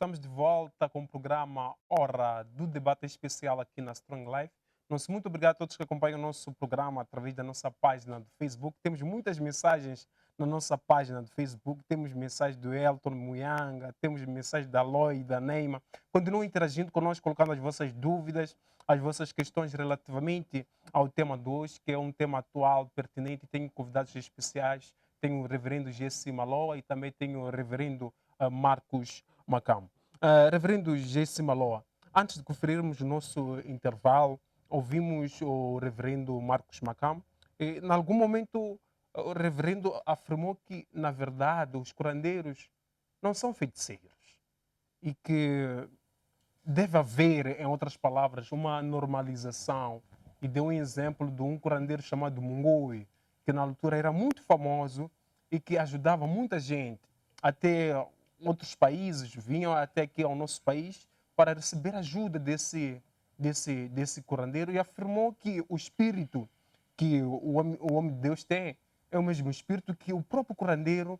estamos de volta com o programa Hora do Debate Especial aqui na Strong Life. Muito obrigado a todos que acompanham o nosso programa através da nossa página do Facebook. Temos muitas mensagens na nossa página do Facebook. Temos mensagens do Elton Muyanga, temos mensagens da Loi, da Neima. Continuem interagindo conosco, colocando as vossas dúvidas, as vossas questões relativamente ao tema de hoje, que é um tema atual, pertinente. Tenho convidados especiais. Tenho o reverendo Jesse Maloa e também tenho o reverendo Marcos Macam. Reverendo Jesse Maloa, antes de conferirmos o nosso intervalo, ouvimos o reverendo Marcos Macam. E, em algum momento, o reverendo afirmou que, na verdade, os curandeiros não são feiticeiros e que deve haver, em outras palavras, uma normalização. E deu um exemplo de um curandeiro chamado Mungoi, que na altura era muito famoso e que ajudava muita gente. Até outros países vinham até aqui ao nosso país para receber ajuda desse curandeiro e afirmou que o espírito que o homem de Deus tem é o mesmo espírito que o próprio curandeiro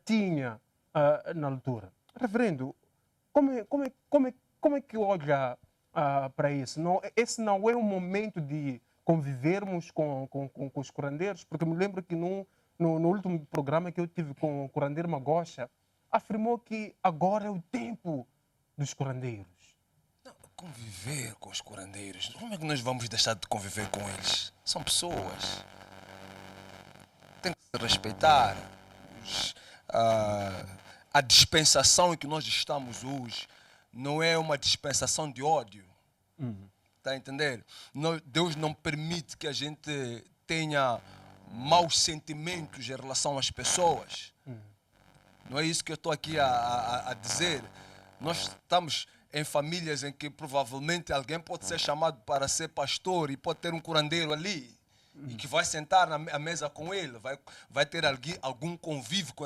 tinha na altura. Reverendo, como é que olha para isso? Não, esse não é um momento de convivermos com os curandeiros, porque me lembro que no último programa que eu tive com o curandeiro Magocha, afirmou que agora é o tempo dos curandeiros. Conviver com os curandeiros. Como é que nós vamos deixar de conviver com eles? São pessoas. Tem que se respeitar. Os- a, a dispensação em que nós estamos hoje não é uma dispensação de ódio. Uhum. Está a entender? Deus não permite que a gente tenha maus sentimentos em relação às pessoas. Não é isso que eu estou aqui a dizer. Nós estamos em famílias em que provavelmente alguém pode ser chamado para ser pastor e pode ter um curandeiro ali e que vai sentar à mesa com ele, vai ter algum convívio com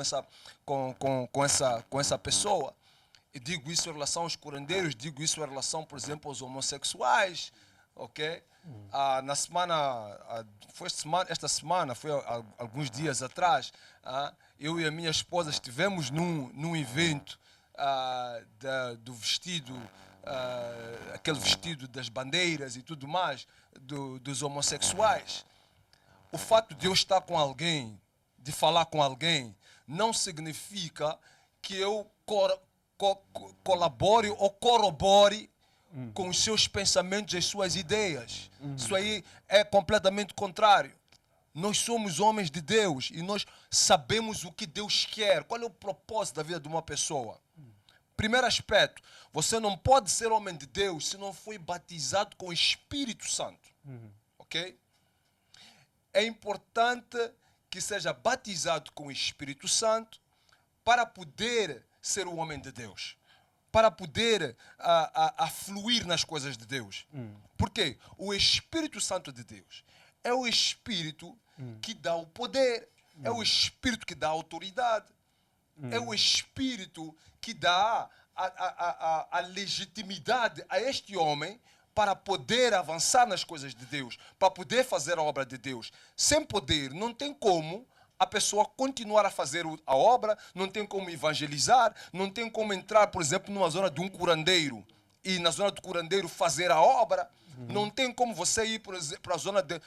essa pessoa. E digo isso em relação aos curandeiros, digo isso em relação, por exemplo, aos homossexuais, ok? Na semana, esta semana, foi alguns dias atrás, eu e a minha esposa estivemos num evento do vestido, aquele vestido das bandeiras e tudo mais, dos homossexuais. O fato de eu estar com alguém, de falar com alguém, não significa que eu colabore ou corrobore com os seus pensamentos e as suas ideias. Isso aí é completamente contrário. Nós somos homens de Deus e nós sabemos o que Deus quer. Qual é o propósito da vida de uma pessoa? Primeiro aspecto, você não pode ser homem de Deus se não foi batizado com o Espírito Santo. Ok? É importante que seja batizado com o Espírito Santo para poder ser o homem de Deus, para poder fluir nas coisas de Deus. Por quê? O Espírito Santo de Deus é o Espírito que dá o poder, é o Espírito que dá a autoridade, é o Espírito que dá a legitimidade a este homem para poder avançar nas coisas de Deus, para poder fazer a obra de Deus. Sem poder, não tem como a pessoa continuar a fazer a obra, não tem como evangelizar, não tem como entrar, por exemplo, numa zona de um curandeiro e na zona do curandeiro fazer a obra. Não tem como você ir para a zona de...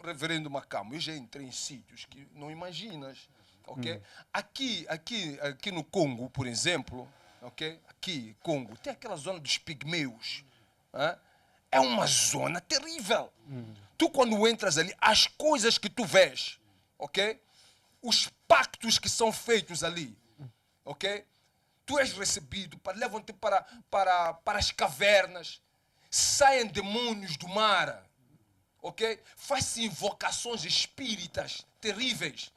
Reverendo Macamo, eu já entrei em sítios que não imaginas. Okay? Aqui no Congo, por exemplo, okay? Aqui, Congo, tem aquela zona dos pigmeus. É uma zona terrível. Tu, quando entras ali, as coisas que tu vês, ok? Os pactos que são feitos ali, ok? Tu és recebido, levam-te para as cavernas, saem demônios do mar, ok? Faz-se invocações espíritas terríveis.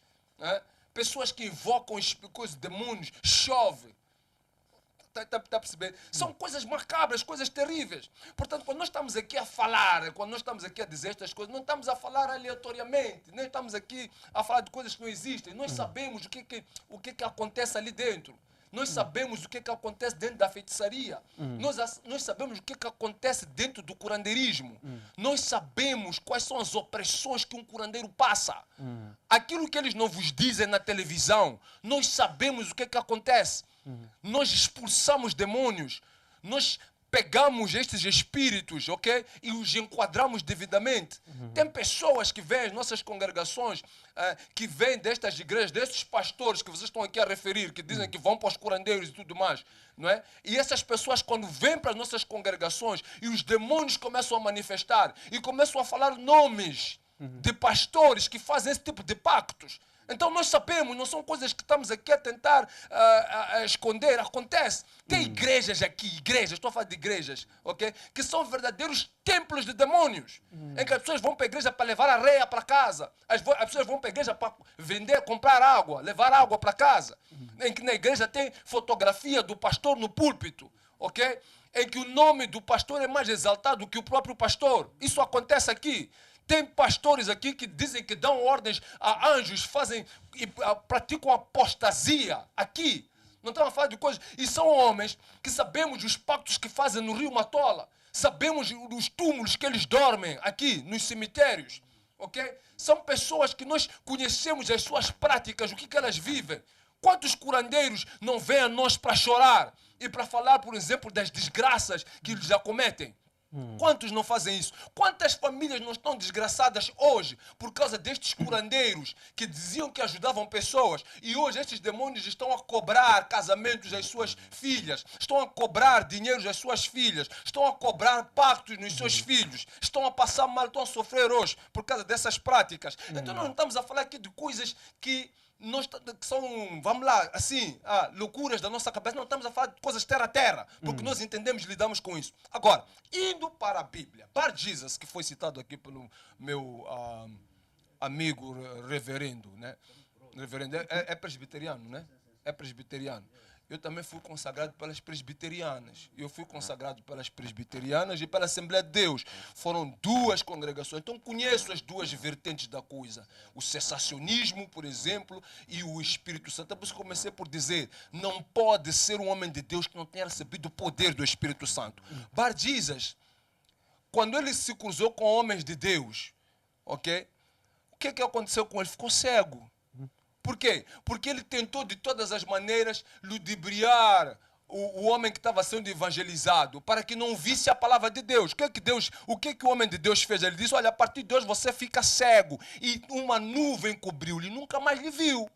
Pessoas que invocam coisas, demônios, chove. Está a perceber? São coisas macabras, coisas terríveis. Portanto, quando nós estamos aqui a falar, quando nós estamos aqui a dizer estas coisas, não estamos a falar aleatoriamente, nem estamos aqui a falar de coisas que não existem. Nós sabemos o que acontece ali dentro. Nós sabemos o que acontece dentro da feitiçaria. Nós sabemos o que acontece dentro do curandeirismo. Nós sabemos quais são as opressões que um curandeiro passa. Aquilo que eles não vos dizem na televisão, nós sabemos o que acontece. Nós expulsamos demônios. Nós pegamos estes espíritos, ok? E os enquadramos devidamente. Tem pessoas que vêm às nossas congregações, que vêm destas igrejas, destes pastores que vocês estão aqui a referir, que dizem que vão para os curandeiros e tudo mais, não é? E essas pessoas, quando vêm para as nossas congregações e os demônios começam a manifestar e começam a falar nomes de pastores que fazem esse tipo de pactos. Então nós sabemos, não são coisas que estamos aqui a tentar esconder, acontece. Tem igrejas aqui, estou a falar de igrejas, ok? Que são verdadeiros templos de demônios. Em que as pessoas vão para a igreja para levar areia para casa. As pessoas vão para a igreja para vender, comprar água, levar água para casa. Em que na igreja tem fotografia do pastor no púlpito, ok? Em que o nome do pastor é mais exaltado que o próprio pastor. Isso acontece aqui. Tem pastores aqui que dizem que dão ordens a anjos, fazem e praticam apostasia aqui. Não estamos a falar de coisas. E são homens que sabemos os pactos que fazem no Rio Matola. Sabemos os túmulos que eles dormem aqui, nos cemitérios. Okay? São pessoas que nós conhecemos as suas práticas, o que elas vivem. Quantos curandeiros não vêm a nós para chorar e para falar, por exemplo, das desgraças que eles acometem? Quantos não fazem isso? Quantas famílias não estão desgraçadas hoje por causa destes curandeiros que diziam que ajudavam pessoas e hoje estes demônios estão a cobrar casamentos às suas filhas, estão a cobrar dinheiro às suas filhas, estão a cobrar pactos nos seus filhos, estão a passar mal, estão a sofrer hoje por causa dessas práticas. Então nós não estamos a falar aqui de coisas que são, vamos lá, assim, loucuras da nossa cabeça. Não estamos a falar de coisas terra a terra, porque nós entendemos e lidamos com isso. Agora, indo para a Bíblia, Bar Jesus, que foi citado aqui pelo meu amigo reverendo, né? Reverendo é presbiteriano, né? É presbiteriano. Eu também fui consagrado pelas presbiterianas. Eu fui consagrado pelas presbiterianas e pela Assembleia de Deus. Foram duas congregações. Então conheço as duas vertentes da coisa. O cessacionismo, por exemplo, e o Espírito Santo. Por isso comecei por dizer, não pode ser um homem de Deus que não tenha recebido o poder do Espírito Santo. Bar Jesus, quando ele se cruzou com homens de Deus, ok? O que aconteceu com ele? Ficou cego. Por quê? Porque ele tentou de todas as maneiras ludibriar o homem que estava sendo evangelizado para que não visse a palavra de Deus. O que o homem de Deus fez? Ele disse, olha, a partir de hoje você fica cego. E uma nuvem cobriu-lhe, nunca mais lhe viu.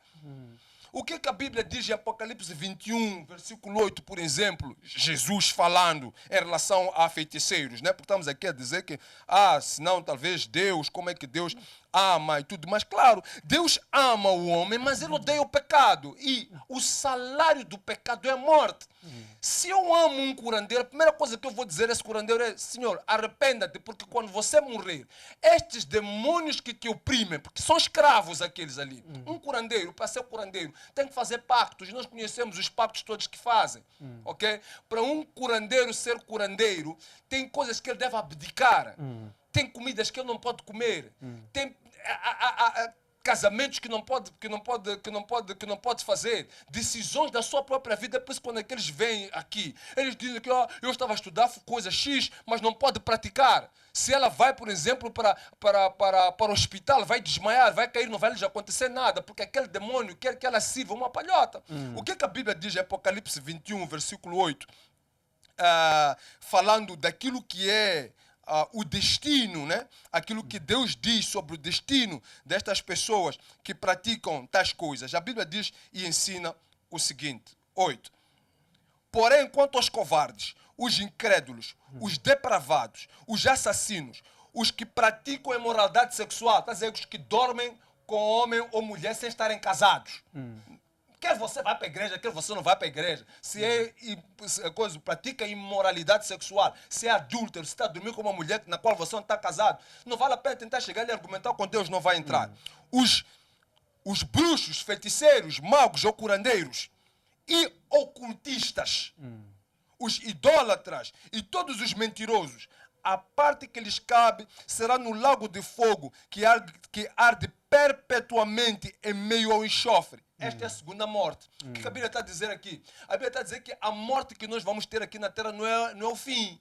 O que a Bíblia diz em Apocalipse 21, versículo 8, por exemplo, Jesus falando em relação a feiticeiros, né? Porque estamos aqui a dizer que, senão talvez Deus, como é que Deus ama e tudo mais. Claro, Deus ama o homem, mas ele odeia o pecado. E o salário do pecado é a morte. Se eu amo um curandeiro, a primeira coisa que eu vou dizer a esse curandeiro é, Senhor, arrependa-te, porque quando você morrer, estes demônios que te oprimem, porque são escravos aqueles ali. Um curandeiro, para ser curandeiro, tem que fazer pactos. Nós conhecemos os pactos todos que fazem. Ok? Para um curandeiro ser curandeiro, tem coisas que ele deve abdicar. Tem comidas que ele não pode comer. Tem casamentos que não pode fazer, decisões da sua própria vida. Por isso, quando aqueles vêm aqui, eles dizem que eu estava a estudar coisa X, mas não pode praticar. Se ela vai, por exemplo, para o hospital, vai desmaiar, vai cair, não vai lhes acontecer nada, porque aquele demônio quer que ela sirva uma palhota. O que a Bíblia diz em Apocalipse 21, versículo 8? Falando daquilo que é o destino, né? Aquilo que Deus diz sobre o destino destas pessoas que praticam tais coisas. A Bíblia diz e ensina o seguinte, 8. Porém, quanto aos covardes, os incrédulos, os depravados, os assassinos, os que praticam imoralidade sexual, está dizendo, os que dormem com homem ou mulher sem estarem casados. Quer você vá para a igreja, quer você não vá para a igreja. Se pratica imoralidade sexual, se é adúltero, se está dormindo com uma mulher na qual você não está casado, não vale a pena tentar chegar e argumentar com Deus, não vai entrar. Os bruxos, feiticeiros, magos ou curandeiros e ocultistas, os idólatras e todos os mentirosos, a parte que lhes cabe será no lago de fogo que arde perpetuamente em meio ao enxofre. Esta é a segunda morte. O que a Bíblia está a dizer aqui? A Bíblia está a dizer que a morte que nós vamos ter aqui na terra não é o fim.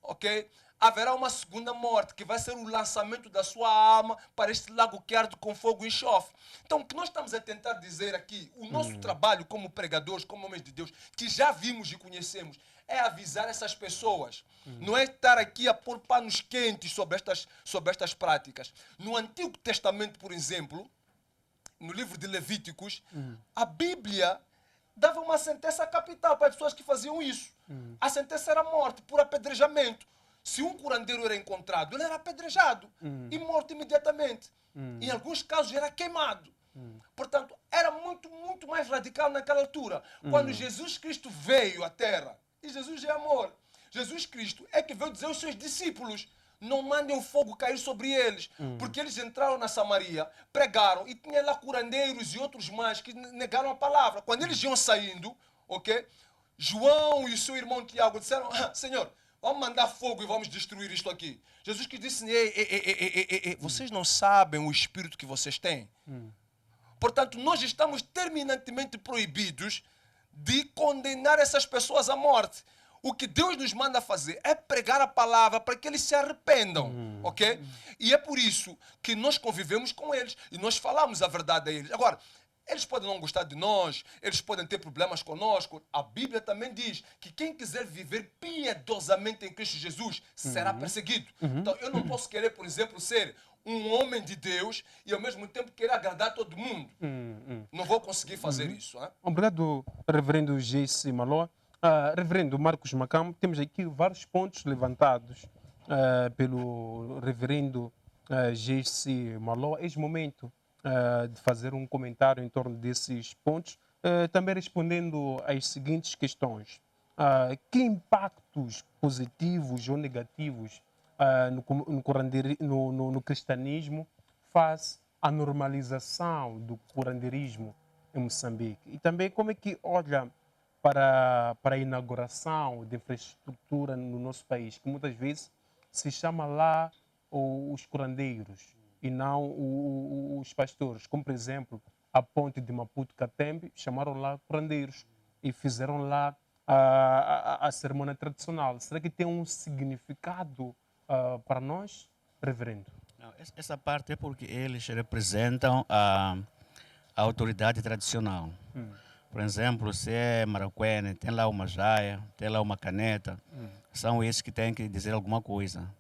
Ok? Haverá uma segunda morte, que vai ser o lançamento da sua alma para este lago que arde com fogo e enxofre. Então, o que nós estamos a tentar dizer aqui, o nosso trabalho como pregadores, como homens de Deus, que já vimos e conhecemos, é avisar essas pessoas. Não é estar aqui a pôr panos quentes sobre estas práticas. No Antigo Testamento, por exemplo, no livro de Levíticos, a Bíblia dava uma sentença capital para as pessoas que faziam isso. A sentença era morte por apedrejamento. Se um curandeiro era encontrado, ele era apedrejado e morto imediatamente. Em alguns casos era queimado. Portanto, era muito, muito mais radical naquela altura. Quando Jesus Cristo veio à Terra, e Jesus é amor, Jesus Cristo é que veio dizer aos seus discípulos: não mandem o fogo cair sobre eles. Porque eles entraram na Samaria, pregaram, e tinha lá curandeiros e outros mais que negaram a palavra. Quando eles iam saindo, ok? João e o seu irmão Tiago disseram: Senhor, vamos mandar fogo e vamos destruir isto aqui. Jesus que disse: ei, vocês não sabem o espírito que vocês têm. Portanto, nós estamos terminantemente proibidos de condenar essas pessoas à morte. O que Deus nos manda fazer é pregar a palavra para que eles se arrependam, ok? E é por isso que nós convivemos com eles e nós falamos a verdade a eles. Agora, eles podem não gostar de nós, eles podem ter problemas conosco. A Bíblia também diz que quem quiser viver piedosamente em Cristo Jesus será perseguido. Então, eu não posso querer, por exemplo, ser um homem de Deus e ao mesmo tempo querer agradar todo mundo. Não vou conseguir fazer isso. Hein? Obrigado, reverendo G.C. Maló. Reverendo Marcos Macam, temos aqui vários pontos levantados pelo reverendo G.C. Maló. É momento de fazer um comentário em torno desses pontos, também respondendo às seguintes questões. Que impactos positivos ou negativos no cristianismo faz a normalização do curandeirismo em Moçambique? E também como é que olha para a inauguração de infraestrutura no nosso país, que muitas vezes se chama lá os curandeiros e não os pastores, como por exemplo a ponte de Maputo-Catembe, chamaram lá curandeiros e fizeram lá a cerimônia tradicional. Será que tem um significado para nós, reverendo? Não, essa parte é porque eles representam a autoridade tradicional. Por exemplo, se é Maracuene, tem lá uma jaia, tem lá uma caneta, são esses que têm que dizer alguma coisa,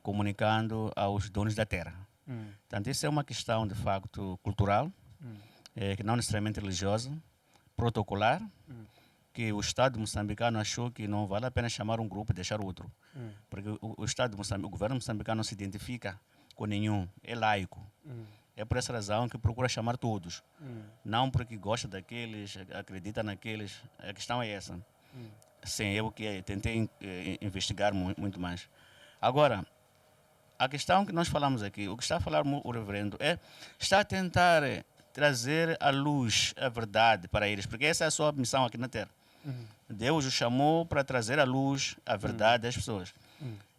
comunicando aos donos da terra. Portanto, isso é uma questão, de facto, cultural, que não necessariamente religiosa, protocolar, que o Estado moçambicano achou que não vale a pena chamar um grupo e deixar outro. Porque o Estado moçambicano, o governo moçambicano não se identifica com nenhum, é laico. É por essa razão que procura chamar todos. Não porque gosta daqueles, acredita naqueles. A questão é essa. Sim, eu que tentei investigar muito mais. Agora, a questão que nós falamos aqui, o que está a falar o reverendo, está a tentar trazer à luz a verdade para eles, porque essa é a sua missão aqui na Terra. Deus o chamou para trazer à luz a verdade das pessoas.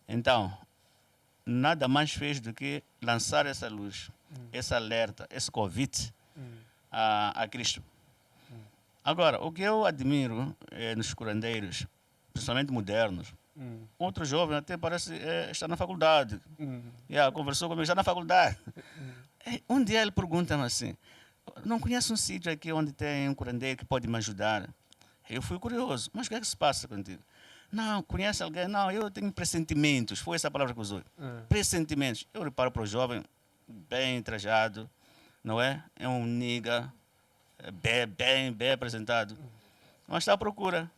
Então, nada mais fez do que lançar essa luz, esse alerta, esse convite a Cristo. Agora, o que eu admiro nos curandeiros, principalmente modernos, outro jovem até parece estar na faculdade. Conversou comigo, está na faculdade. Um dia ele pergunta-me assim: não conheço um sítio aqui onde tem um curandeiro que pode me ajudar? Eu fui curioso, mas o que é que se passa contigo? Não, conhece alguém? Não, eu tenho pressentimentos. Foi essa a palavra que usou. Pressentimentos. Eu reparo para o jovem, bem trajado, não é? É um nigga, bem apresentado. Mas está à procura.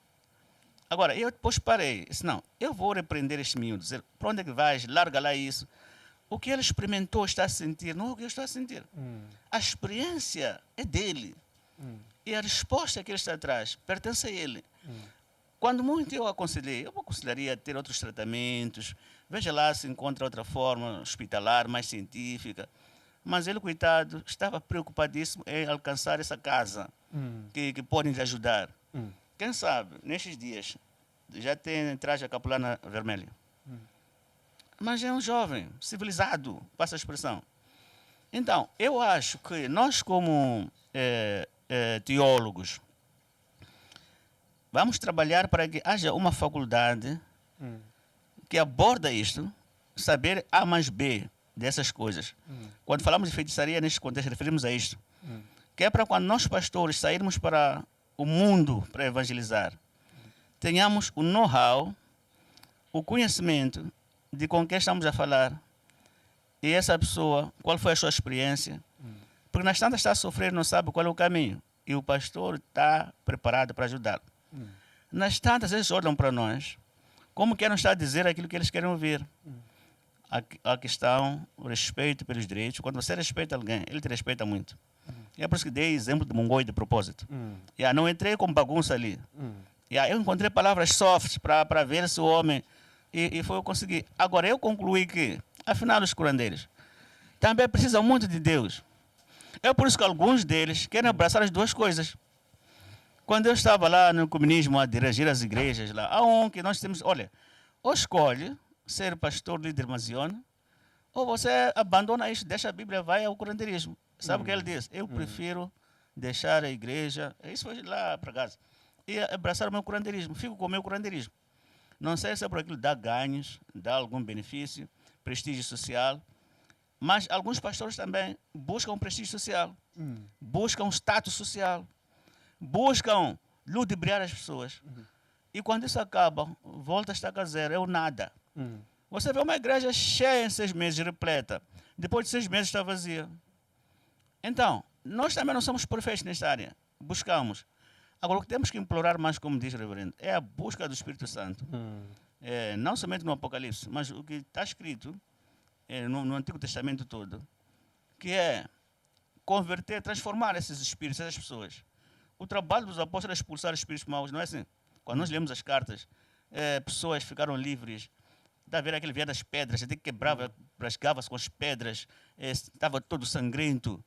Agora, eu depois parei. Disse, não, eu vou repreender este miúdo. Dizer, para onde é que vais? Larga lá isso. O que ele experimentou, está a sentir, não é o que eu estou a sentir. A experiência é dele. E a resposta que ele está atrás pertence a ele. Quando muito eu aconselharia a ter outros tratamentos, veja lá se encontra outra forma hospitalar, mais científica. Mas ele, coitado, estava preocupadíssimo em alcançar essa casa que podem lhe ajudar. Quem sabe, nestes dias, já tem traje a capulana vermelha. mas é um jovem civilizado, passa a expressão. Então, eu acho que nós, como teólogos, vamos trabalhar para que haja uma faculdade que aborda isto, saber A mais B dessas coisas. Quando falamos de feitiçaria, neste contexto, referimos a isto. Que é para quando nós, pastores, sairmos para o mundo para evangelizar, tenhamos o know-how, o conhecimento de com quem estamos a falar e essa pessoa, qual foi a sua experiência. Porque nas tantas está a sofrer, não sabe qual é o caminho. E o pastor está preparado para ajudar. Nas tantas, eles olham para nós como querem estar a dizer aquilo que eles querem ouvir. A questão, o respeito pelos direitos. Quando você respeita alguém, ele te respeita muito. E é por isso que dei exemplo de Mongoi de propósito. Não entrei com bagunça ali. Eu encontrei palavras softs para ver se o homem... E foi eu consegui. Agora, eu concluí que, afinal, os curandeiros também precisam muito de Deus. É por isso que alguns deles querem abraçar as duas coisas. Quando eu estava lá no comunismo a dirigir as igrejas, lá, há um que nós temos... Olha, ou escolhe ser pastor, líder maziano, ou você abandona isso, deixa a Bíblia, vai ao curandeirismo. Sabe o que ele diz? Eu prefiro deixar a igreja, isso foi lá para casa, e abraçar o meu curandeirismo, fico com o meu curandeirismo. Não sei se é por aquilo dá ganhos, dá algum benefício, prestígio social, mas alguns pastores também buscam prestígio social, buscam status social, buscam ludibriar as pessoas. E quando isso acaba, volta a estar a zero, é o nada. Você vê uma igreja cheia em 6 meses, repleta. Depois de 6 meses está vazia. Então, nós também não somos perfeitos nesta área. Buscamos. Agora, o que temos que implorar mais, como diz o reverendo, é a busca do Espírito Santo. Não somente no Apocalipse, mas o que está escrito no Antigo Testamento todo, que é converter, transformar esses espíritos, essas pessoas. O trabalho dos apóstolos é expulsar espíritos maus, não é assim? Quando nós lemos as cartas, pessoas ficaram livres. Está a ver aquele via das pedras, até que quebrava, rasgava-se com as pedras, estava todo sangrento.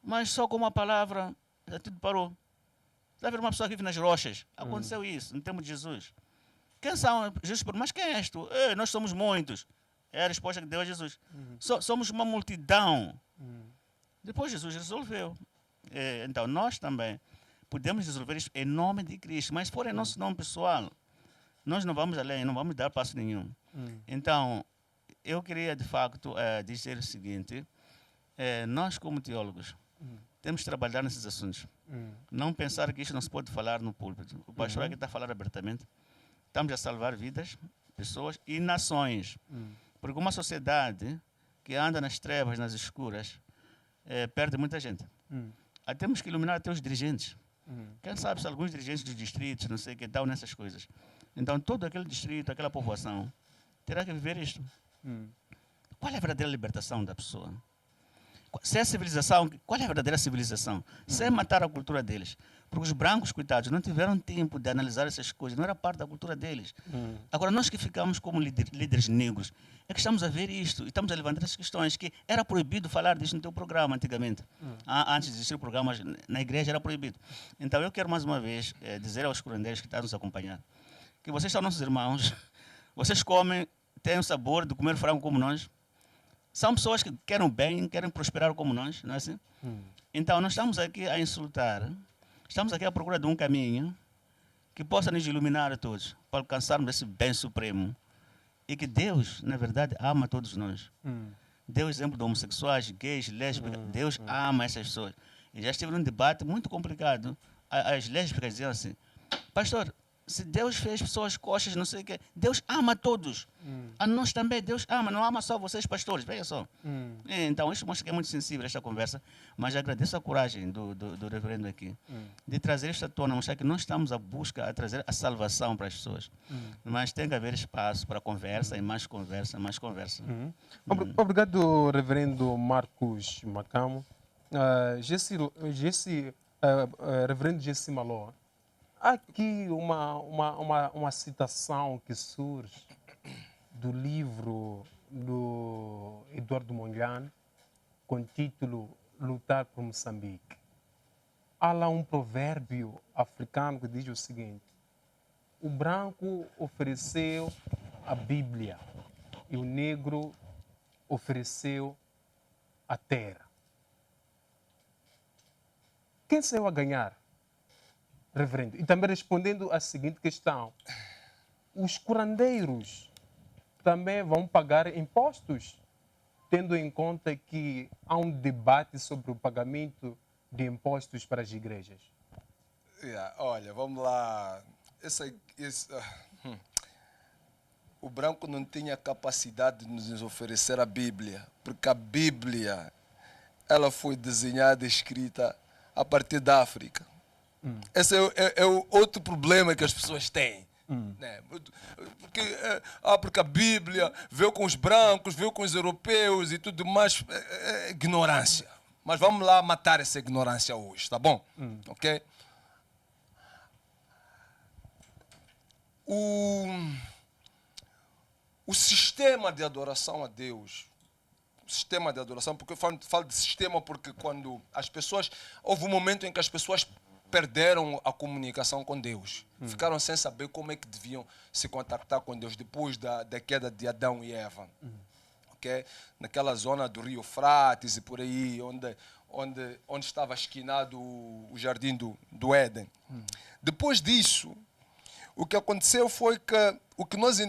Mas só com uma palavra, tudo parou. Está a ver uma pessoa que vive nas rochas. Aconteceu isso, no tempo de Jesus. Quem são? Jesus perguntou, mas quem és tu? Nós somos muitos. É a resposta que deu a Jesus. Somos uma multidão. Depois Jesus resolveu. Então, nós também podemos resolver isso em nome de Cristo, mas se for em nosso nome pessoal, nós não vamos além, não vamos dar passo nenhum. Então, eu queria, de facto, dizer o seguinte, nós como teólogos, temos que trabalhar nesses assuntos. Não pensar que isto não se pode falar no púlpito. O pastor aqui está a falar abertamente. Estamos a salvar vidas, pessoas e nações. Porque uma sociedade que anda nas trevas, nas escuras, perde muita gente. Temos que iluminar até os dirigentes. Quem sabe se alguns dirigentes dos distritos, não sei o que, estão nessas coisas. Então, todo aquele distrito, aquela povoação, terá que viver isto. Qual é a verdadeira libertação da pessoa? Se é civilização, qual é a verdadeira civilização? Se é matar a cultura deles. Porque os brancos, coitados, não tiveram tempo de analisar essas coisas, não era parte da cultura deles. Agora, nós que ficamos como líderes negros, é que estamos a ver isto e estamos a levantar essas questões, que era proibido falar disto no teu programa antigamente. Antes de existir programas na igreja, era proibido. Então, eu quero mais uma vez dizer aos curandeiros que estão a nos acompanhar, que vocês são nossos irmãos, vocês comem, têm o sabor de comer frango como nós, são pessoas que querem bem, querem prosperar como nós, não é assim? Então, nós estamos aqui a insultar, estamos aqui à procura de um caminho que possa nos iluminar a todos, para alcançarmos esse bem supremo. E que Deus, na verdade, ama todos nós. Deu exemplo de homossexuais, gays, lésbicas, Deus ama essas pessoas. E já estive num debate muito complicado, as lésbicas diziam assim, pastor, se Deus fez pessoas coxas, não sei o quê, Deus ama todos. A nós também, Deus ama, não ama só vocês, pastores, veja só. Então, isso mostra que é muito sensível esta conversa, mas agradeço a coragem do reverendo aqui, de trazer isto à tona, mostrar que nós estamos à busca, a trazer a salvação para as pessoas. Mas tem que haver espaço para conversa, e mais conversa, mais conversa. Obrigado, reverendo Marcos Macamo. Reverendo Jesse Maló, há aqui uma citação que surge do livro do Eduardo Mondlane, com o título Lutar por Moçambique. Há lá um provérbio africano que diz o seguinte: o branco ofereceu a Bíblia e o negro ofereceu a terra. Quem saiu a ganhar, reverendo? E também respondendo à seguinte questão, os curandeiros também vão pagar impostos, tendo em conta que há um debate sobre o pagamento de impostos para as igrejas? Olha, vamos lá. O branco não tinha capacidade de nos oferecer a Bíblia, porque a Bíblia ela foi desenhada e escrita a partir da África. Esse é o outro problema que as pessoas têm. Né? Porque a Bíblia veio com os brancos, veio com os europeus e tudo mais. É ignorância. Mas vamos lá matar essa ignorância hoje, tá bom? Ok? O sistema de adoração a Deus, o sistema de adoração, porque eu falo de sistema porque quando as pessoas, houve um momento em que as pessoas perderam a comunicação com Deus, ficaram sem saber como é que deviam se contactar com Deus depois da queda de Adão e Eva, ok? Naquela zona do rio Eufrates e por aí, onde estava esquinado o jardim do Éden. Depois disso, o que aconteceu foi que o que nós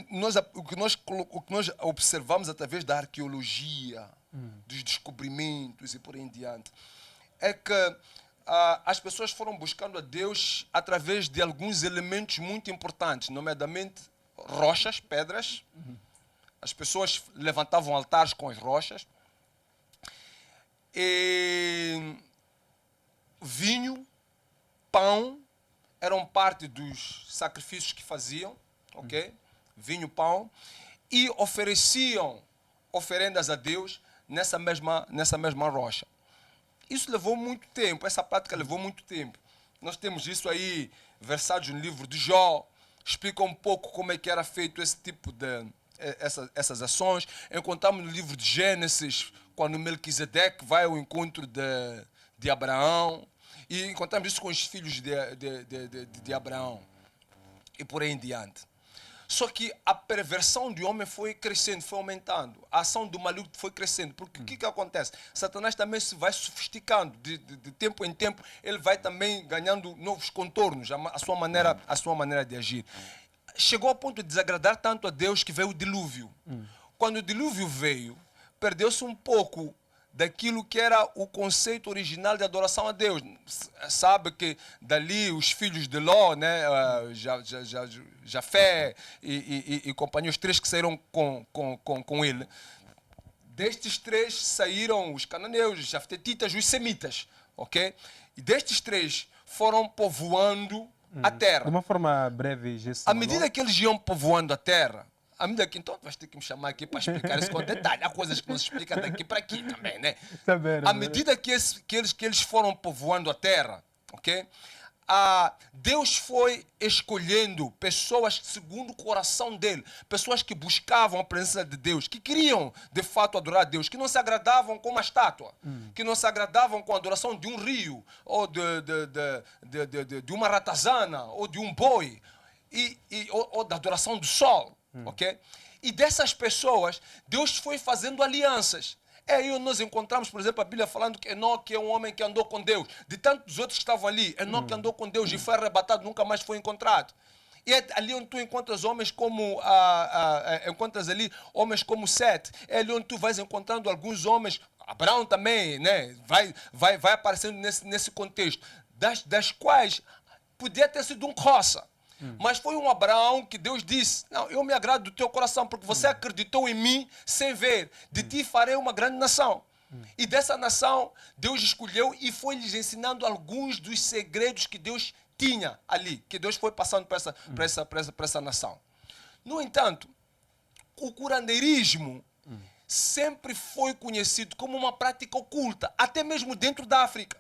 observamos através da arqueologia, dos descobrimentos e por aí em diante, é que as pessoas foram buscando a Deus através de alguns elementos muito importantes, nomeadamente rochas, pedras. As pessoas levantavam altares com as rochas. E vinho, pão, eram parte dos sacrifícios que faziam, ok? Vinho, pão, e ofereciam oferendas a Deus nessa mesma rocha. Isso levou muito tempo, essa prática levou muito tempo. Nós temos isso aí versado no livro de Jó, explica um pouco como é que era feito esse tipo de essas ações. Encontramos no livro de Gênesis, quando Melquisedeque vai ao encontro de Abraão, e encontramos isso com os filhos de Abraão, e por aí em diante. Só que a perversão do homem foi crescendo, foi aumentando. A ação do maligno foi crescendo. Porque o que acontece? Satanás também se vai sofisticando. De tempo em tempo, ele vai também ganhando novos contornos, a sua maneira de agir. Chegou ao ponto de desagradar tanto a Deus que veio o dilúvio. Quando o dilúvio veio, perdeu-se um pouco daquilo que era o conceito original de adoração a Deus. Sabe que dali os filhos de Ló, né, Jafé e companhia, os três que saíram com ele, destes três saíram os cananeus, os jaftetitas, os semitas, ok? E destes três foram povoando a terra. De uma forma breve, Gessi. À medida que eles iam povoando a terra, à medida que, então, vais ter que me chamar aqui para explicar isso com detalhe. Há coisas que não se explica daqui para aqui também, né? Tá bem, À medida que eles foram povoando a terra, ok? Deus foi escolhendo pessoas segundo o coração dele, pessoas que buscavam a presença de Deus, que queriam de fato adorar a Deus, que não se agradavam com uma estátua, que não se agradavam com a adoração de um rio, ou de uma ratazana, ou de um boi, ou da adoração do sol. Okay? E dessas pessoas, Deus foi fazendo alianças. Aí nós encontramos, por exemplo, a Bíblia falando que Enoque é um homem que andou com Deus. De tantos outros que estavam ali, Enoque andou com Deus e foi arrebatado, nunca mais foi encontrado. E é ali onde tu encontras homens como encontras ali homens como Sete. É ali onde tu vais encontrando alguns homens, Abraão também, né? vai aparecendo nesse contexto, das quais podia ter sido um roça. Mas foi um Abraão que Deus disse, não, eu me agrado do teu coração, porque você acreditou em mim sem ver. De ti farei uma grande nação. E dessa nação, Deus escolheu e foi lhes ensinando alguns dos segredos que Deus tinha ali, que Deus foi passando para essa nação. No entanto, o curandeirismo sempre foi conhecido como uma prática oculta, até mesmo dentro da África.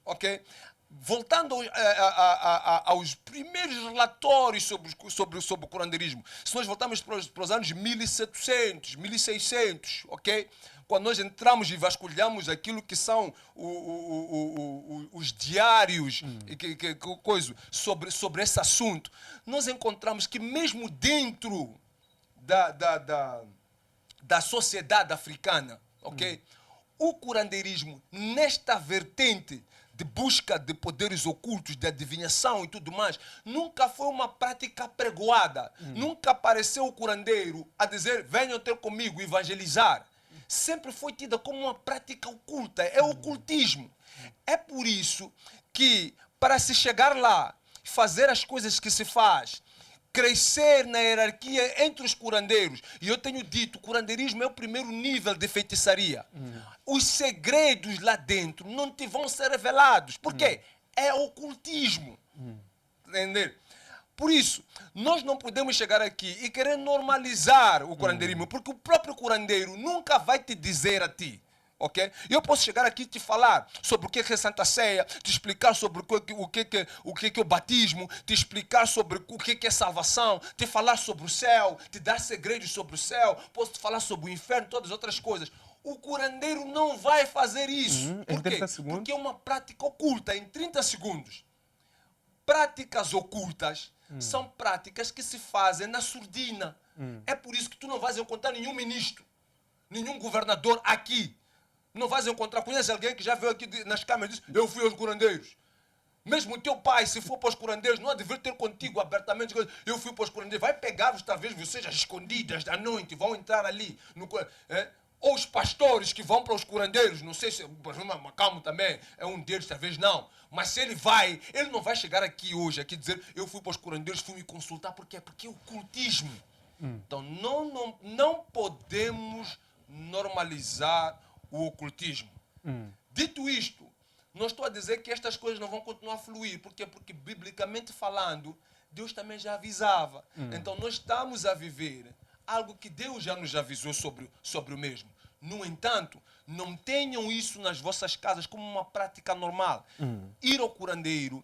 Ok? Voltando aos primeiros relatórios sobre o curandeirismo, se nós voltarmos para os anos 1700, 1600, ok? Quando nós entramos e vasculhamos aquilo que são os diários sobre esse assunto, nós encontramos que mesmo dentro da sociedade africana, ok? O curandeirismo, nesta vertente de busca de poderes ocultos, de adivinhação e tudo mais, nunca foi uma prática pregoada. Nunca apareceu o curandeiro a dizer, venham ter comigo, evangelizar. Sempre foi tida como uma prática oculta, é ocultismo. É por isso que, para se chegar lá, fazer as coisas que se faz, crescer na hierarquia entre os curandeiros. E eu tenho dito, o curandeirismo é o primeiro nível de feitiçaria. Os segredos lá dentro não te vão ser revelados. Por quê? É ocultismo. Entender? Por isso, nós não podemos chegar aqui e querer normalizar o curandeirismo, porque o próprio curandeiro nunca vai te dizer a ti. Ok? Eu posso chegar aqui e te falar sobre o que é Santa Ceia, te explicar sobre o que é o batismo, te explicar sobre o que é salvação, te falar sobre o céu, te dar segredos sobre o céu, posso te falar sobre o inferno, todas as outras coisas. O curandeiro não vai fazer isso. Em Por quê? 30 segundos. Porque é uma prática oculta, em 30 segundos. Práticas ocultas são práticas que se fazem na surdina. É por isso que tu não vais encontrar nenhum ministro, nenhum governador aqui. Não vais encontrar, conhece alguém que já veio aqui nas câmeras e disse, eu fui aos curandeiros. Mesmo teu pai, se for para os curandeiros, não há de vir ter contigo abertamente, eu fui para os curandeiros. Vai pegar-vos, talvez, vocês às escondidas da noite, vão entrar ali. Ou os pastores que vão para os curandeiros, não sei se o pastor Macalmo também é um deles, talvez não. Mas se ele vai, ele não vai chegar aqui hoje, aqui dizer, eu fui para os curandeiros, fui me consultar. Por quê? Porque é ocultismo. Então, não podemos normalizar o ocultismo. Dito isto, não estou a dizer que estas coisas não vão continuar a fluir. Por quê? Porque, biblicamente falando, Deus também já avisava. Então, nós estamos a viver algo que Deus já nos avisou sobre o mesmo. No entanto, não tenham isso nas vossas casas como uma prática normal. Ir ao curandeiro,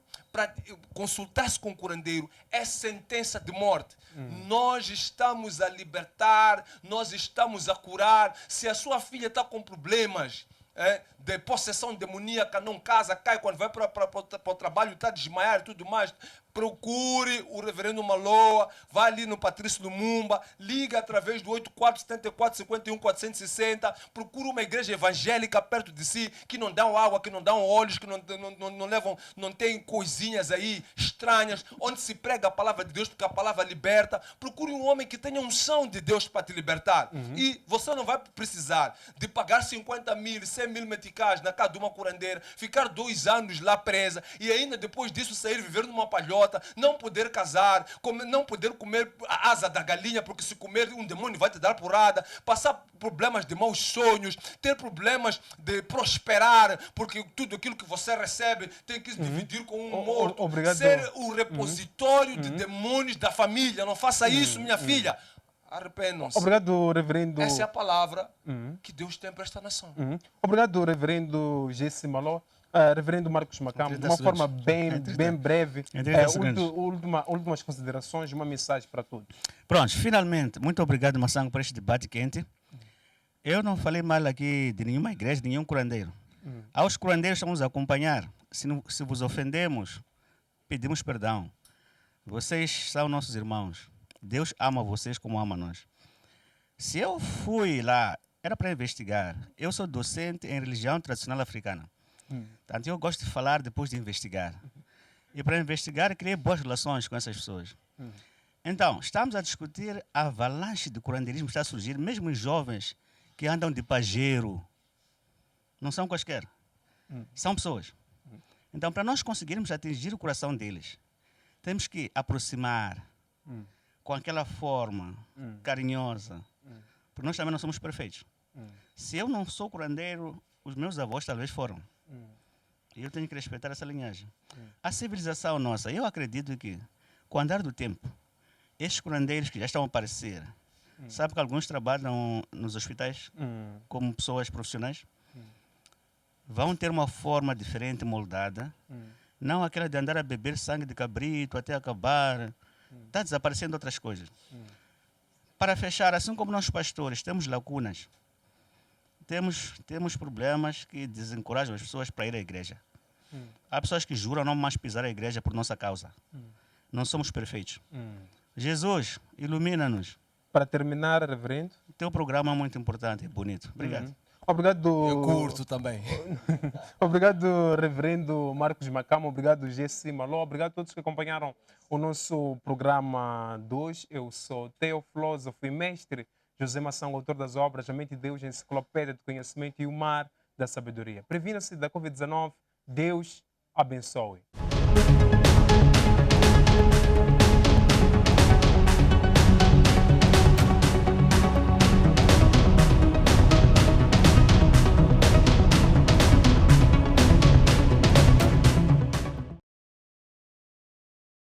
consultar-se com o curandeiro, é sentença de morte. Nós estamos a libertar, nós estamos a curar. Se a sua filha está com problemas de possessão demoníaca, não casa, cai quando vai para o trabalho, está a desmaiar e tudo mais, procure o reverendo Maloa, vá ali no Patrício Lumumba, liga através do 847451-460, procure uma igreja evangélica perto de si, que não dão água, que não dão óleos, que não levam, não tem coisinhas aí estranhas, onde se prega a palavra de Deus, porque a palavra liberta. Procure um homem que tenha unção de Deus para te libertar. E você não vai precisar de pagar 50 mil, 100 mil meticais na casa de uma curandeira, ficar 2 anos lá presa e ainda depois disso sair viver numa palhota, não poder casar, não poder comer a asa da galinha, porque se comer um demônio vai te dar porrada, passar problemas de maus sonhos, ter problemas de prosperar, porque tudo aquilo que você recebe tem que dividir com um morto, Obrigado. ser o repositório de demônios da família. Não faça isso, minha filha. Arrependam-se. Obrigado, reverendo. Essa é a palavra que Deus tem para esta nação. Obrigado, reverendo Jesse Maló. Reverendo Marcos Macambo, de uma 30 forma segundos. bem breve, Em 30 segundos. últimas considerações, uma mensagem para todos. Pronto, finalmente, muito obrigado, Massango, por este debate quente. Eu não falei mal aqui de nenhuma igreja, de nenhum curandeiro. Aos curandeiros que estamos a acompanhar, se vos ofendemos, pedimos perdão. Vocês são nossos irmãos. Deus ama vocês como ama nós. Se eu fui lá, era para investigar. Eu sou docente em religião tradicional africana. Portanto, eu gosto de falar depois de investigar. E para investigar, criei boas relações com essas pessoas. Então, estamos a discutir a avalanche de curandeirismo que está a surgir, mesmo os jovens que andam de pajeiro. Não são quaisquer. São pessoas. Então, para nós conseguirmos atingir o coração deles, temos que aproximar com aquela forma carinhosa. Porque nós também não somos perfeitos. Se eu não sou curandeiro, os meus avós talvez foram. E eu tenho que respeitar essa linhagem. A civilização nossa, eu acredito que, com o andar do tempo, estes curandeiros que já estão a aparecer, sabe que alguns trabalham nos hospitais como pessoas profissionais, vão ter uma forma diferente, moldada, não aquela de andar a beber sangue de cabrito até acabar. Está desaparecendo outras coisas. Para fechar, assim como nós pastores temos lacunas, temos problemas que desencorajam as pessoas para ir à igreja. Há pessoas que juram não mais pisar a igreja por nossa causa. Não somos perfeitos. Jesus, ilumina-nos. Para terminar, reverendo. teu programa é muito importante, é bonito. Obrigado. Obrigado. Eu curto também. Obrigado, reverendo Marcos Macama. Obrigado, Jesse Maló. Obrigado a todos que acompanharam o nosso programa 2. Eu sou Theo, filósofo e mestre José Maçã, autor das obras A Mente de Deus, a Enciclopédia do Conhecimento e o Mar da Sabedoria. Previna-se da Covid-19. Deus abençoe.